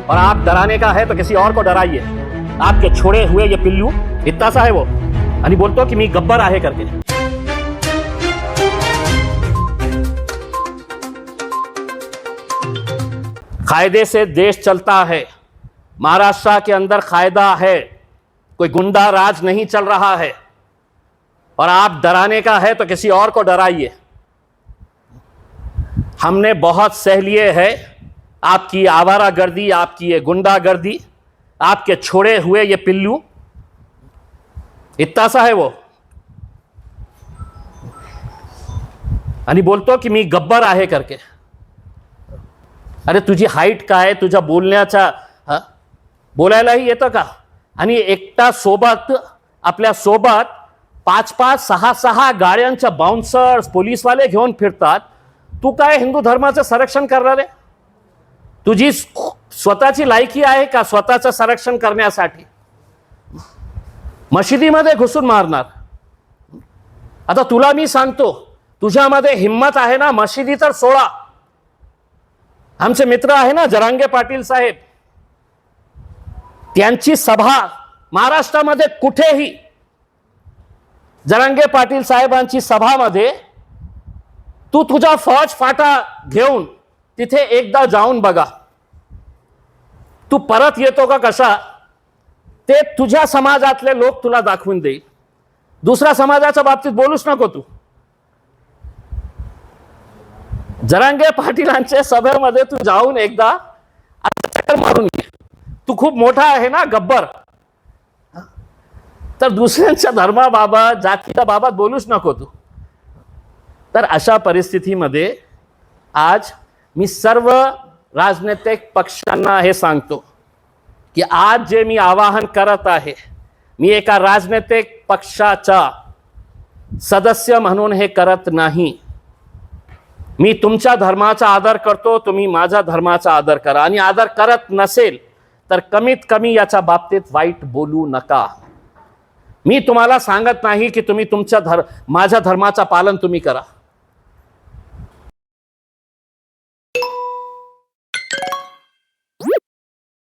और आप डराने का है तो किसी और को डराइए। आपके छोड़े हुए ये पिल्लू इतना सा है वो, आणि बोलतो कि मी गब्बर आहे करके। कायदे से देश चलता है, महाराष्ट्र के अंदर कायदा है, कोई गुंडा राज नहीं चल रहा है। और आप डराने का है तो किसी और को डराइए। हमने बहुत सह लिए है आपकी आवारागर्दी, आपकी ये गुंडागर्दी, आपके छोड़े हुए ये पिल्लू इतना सा है वो, आणि बोलतो की मी गब्बर आहे करके। अरे तुझी हाईट काय, तुझ्या बोलण्याचा बोलायलाही येतं का? आणि एकटा सोबत, आपल्या सोबत 5-5, 6-6 गाड्यांच्या बाउन्सर्स, पोलीसवाले घेऊन फिरतात। तू काय हिंदू धर्माचं संरक्षण करणार आहे? तुझी स्वतःची लायकी आहे का स्वतःचं संरक्षण करण्यासाठी? मशिदीमध्ये घुसून मारणार। आता तुला मी सांगतो, तुझ्यामध्ये हिम्मत आहे ना, मशिदी तर सोडा। आमचे मित्र आहे ना जरांगे पाटील साहेब, त्यांची सभा महाराष्ट्रामध्ये कुठेही, जरांगे पाटील साहेबांची सभामध्ये तू तुझा फौज फाटा घेऊन तिथे एकदा जाऊन बघा। तू परत येतो का कसा ते तुझ्या समाजातले लोक तुला दाखवून देईल। दुसऱ्या समाजाच्या बाबतीत बोलूच नको तू। जरांगे पाटीलांच्या सभेमध्ये तू जाऊन एकदा चक्कर मारून घे। तू खूप मोठा आहे ना गब्बर, तर दुसऱ्यांच्या धर्माबाबत, जातीच्या बाबत बोलूच नको तू। तर अशा परिस्थितीमध्ये आज मी सर्व राजनैतिक पक्षांना हे सांगतो की आज जे मी आवाहन करत आहे, मी एका राजनैतिक पक्षाचा सदस्य म्हणून हे करत नाही। मी तुमच्या धर्माचा आदर करतो, तुम्ही माझ्या धर्माचा आदर करा, आणि आदर करत नसेल तर कमीत कमी याच्या बाबतीत वाईट बोलू नका। मी तुम्हाला सांगत नाही की तुम्ही तुमच्या माझ्या धर्माचा पालन तुम्ही करा।